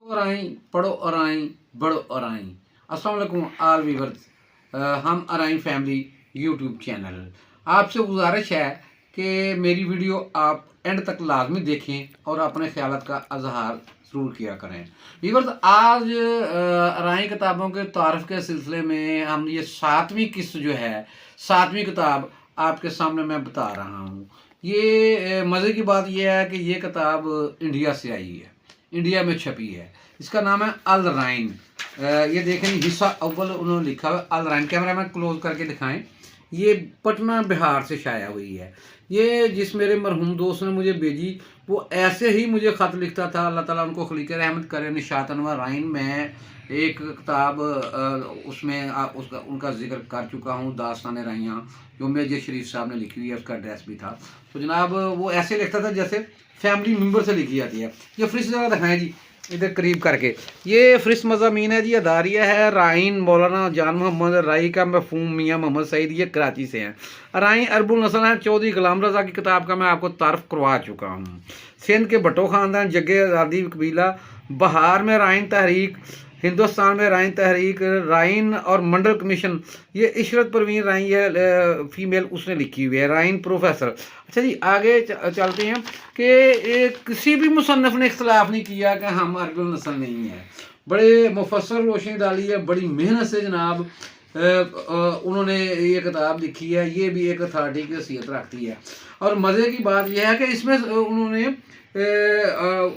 और आएँ, पढ़ो और आएँ, बढ़ो और आएँ। अस्सलाम वालेकुम ऑल व्यूअर्स, हम अराइन फैमिली यूट्यूब चैनल। आपसे गुजारिश है कि मेरी वीडियो आप एंड तक लाजमी देखें और अपने ख्यालात का इजहार ज़रूर किया करें। व्यूअर्स, आज अराइन किताबों के तारफ़ के सिलसिले में हम ये 7वीं किस्त जो है, 7वीं किताब आपके सामने मैं बता रहा हूँ। ये मज़े की बात यह है कि ये किताब इंडिया से आई है, इंडिया में छपी है। इसका नाम है अल राइन। ये देखें, हिस्सा अव्वल उन्होंने लिखा हुआ अल राइन। कैमरा मैन क्लोज करके दिखाएं। ये पटना बिहार से शाया हुई है। ये जिस मेरे मरहूम दोस्त ने मुझे भेजी, वो ऐसे ही मुझे ख़त लिखता था। अल्लाह ताला उनको खलीक़ रहमत करे। निशात अनवर राइन में एक किताब उसमें उसका उनका जिक्र कर चुका हूँ, दास्तान राइयाँ, जो मेजर शरीफ साहब ने लिखी हुई है। उसका एड्रेस भी था। तो जनाब वो ऐसे लिखता था जैसे फैमिली मेम्बर से लिखी जाती है। ये फ्रिश ज़रा दिखाएँ जी, इधर करीब करके। ये फ्रिश मज़ामीन है जी, अदारिया है राइन मौलाना जान मोहम्मद राई का मफहूम मियाँ मोहम्मद सईद, ये कराची से हैं। राइन अरबुल नस्ल है। चौधरी गुलाम रज़ा की किताब का मैं आपको तारफ़ करवा चुका हूँ। सिंध के भट्टो ख़ानदान, जग्गे आज़ादी कबीला, बहार में राइन तहरीक, हिंदुस्तान में राइन तहरीक, राइन और मंडल कमीशन, ये इशरत परवीन राइन, ये फीमेल उसने लिखी हुई है। राइन प्रोफेसर। अच्छा जी, आगे चलते हैं कि किसी भी मुसन्नफ़ ने इख्तलाफ नहीं किया कि हम अरबुल नस्ल नहीं है। बड़े मुफस्सर रोशनी डाली है, बड़ी मेहनत से जनाब उन्होंने ये किताब लिखी है। ये भी एक अथॉरिटी की हैसियत रखती है। और मज़े की बात यह है कि इसमें उन्होंने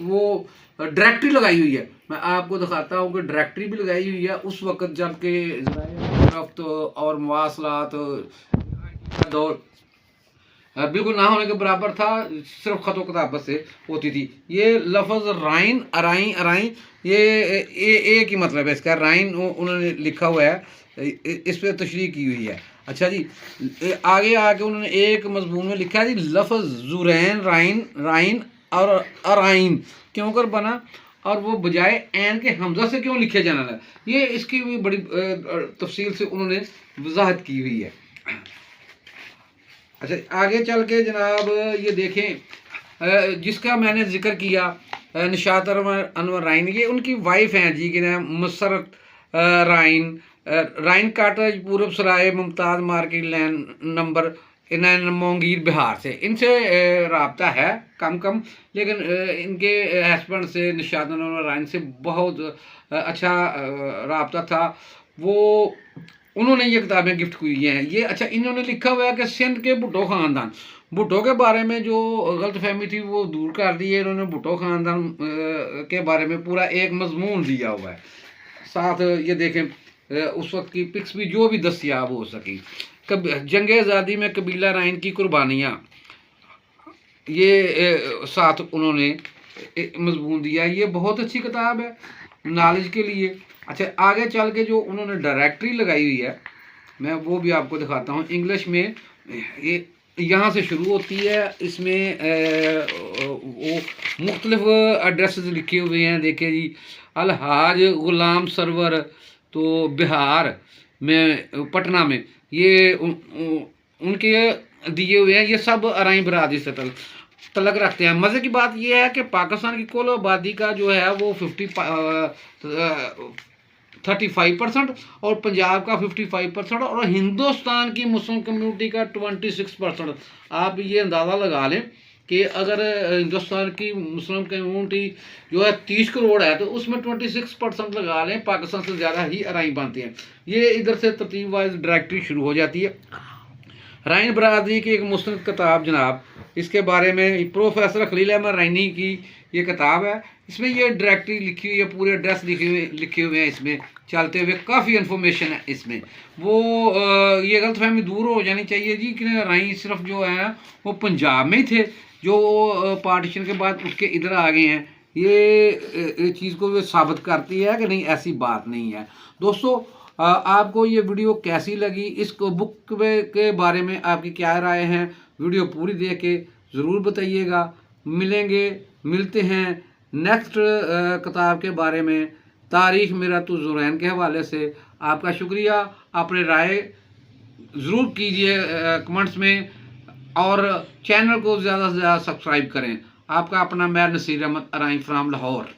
वो डायरेक्टरी लगाई हुई है। मैं आपको दिखाता हूँ कि डायरेक्टरी भी लगाई हुई है उस वक़्त जबकि रफ्त और मवासलात का दौर बिल्कुल ना होने के बराबर था, सिर्फ ख़त व किताबत से होती थी। ये लफ्ज़ राइन, अराइन, अराइन, ये एक ही मतलब है इसका। राइन उन्होंने लिखा हुआ है, इस पर तशरीह की हुई है। अच्छा जी, आगे आके उन्होंने एक मज़मून में लिखा है जी, लफ्ज़ ज़ुरैन राइन, राइन और अराइन क्यों कर बना और वो बजाय एन के हमज़ा से क्यों लिखे जाने लगा। ये इसकी भी बड़ी तफसील से उन्होंने वजाहत की हुई है। अच्छा, आगे चल के जनाब ये देखें, जिसका मैंने जिक्र किया निशात अनवर राइन, ये उनकी वाइफ हैं जी, कि नाम मुसरत राइन। राइन काटज Purab Sarai Mumtaz market lane number इन मोंगीर बिहार से। इनसे रबता है कम कम, लेकिन इनके हस्बैंड से निशात अनवर राइन से बहुत अच्छा रबता था। वो उन्होंने ये किताबें गिफ्ट की हैं ये। अच्छा, इन्होंने लिखा हुआ है कि सिंध के भुट्टो ख़ानदान, भुट्टो के बारे में जो गलत फहमी थी वो दूर कर दी है इन्होंने। भुट्टो ख़ानदान के बारे में पूरा एक मजमून दिया हुआ है। साथ ये देखें उस वक्त की पिक्स भी जो भी दस्तियाब हो सकी। जंग आज़ादी में कबीला राइन की कुर्बानियाँ, ये साथ उन्होंने मजमून दिया। ये बहुत अच्छी किताब है नॉलेज के लिए। अच्छा, आगे चल के जो उन्होंने डायरेक्टरी लगाई हुई है, मैं वो भी आपको दिखाता हूँ। इंग्लिश में ये यहाँ से शुरू होती है। इसमें वो मुख्तलिफ एड्रेसेस लिखे हुए हैं। देखिए जी, अलहाज गुलाम सरवर, तो बिहार में पटना में, ये उनके दिए हुए हैं। ये सब अराइन बरादरी से तलक रखते हैं। मज़े की बात यह है कि पाकिस्तान की कुल आबादी का जो है वो 35% और पंजाब का 55% और हिंदुस्तान की मुस्लिम कम्युनिटी का 26%। आप ये अंदाज़ा लगा लें कि अगर हिंदुस्तान की मुस्लिम कम्युनिटी जो है 30 करोड़ है, तो उसमें 26% लगा लें, पाकिस्तान से ज़्यादा ही अराइन बनते हैं। ये इधर से तरतीब वाइज डायरेक्टरी शुरू हो जाती है। राइन बरादरी की एक मुस्तनद किताब जनाब, इसके बारे में प्रोफेसर खलील अहमद राइनी की ये किताब है। इसमें ये डायरेक्टरी लिखी हुई है, पूरे एड्रेस लिखे हुए हैं इसमें चलते हुए। काफ़ी इन्फॉर्मेशन है इसमें। वो ये गलत फहमी दूर हो जानी चाहिए जी कि राइन सिर्फ जो है वो पंजाब में ही थे, जो पार्टीशन के बाद उसके इधर आ गए हैं। ये चीज़ को साबित करती है कि नहीं, ऐसी बात नहीं है। दोस्तों, आपको ये वीडियो कैसी लगी, इस बुक के बारे में आपकी क्या राय है, वीडियो पूरी देख के ज़रूर बताइएगा। मिलते हैं नेक्स्ट किताब के बारे में, तारीख़ मेरा तो ज़ुरैन के हवाले से। आपका शुक्रिया। अपने राय ज़रूर कीजिए कमेंट्स में, और चैनल को ज़्यादा से ज़्यादा सब्सक्राइब करें। आपका अपना मैं नसीर अहमद, अराइन फ्राम लाहौर।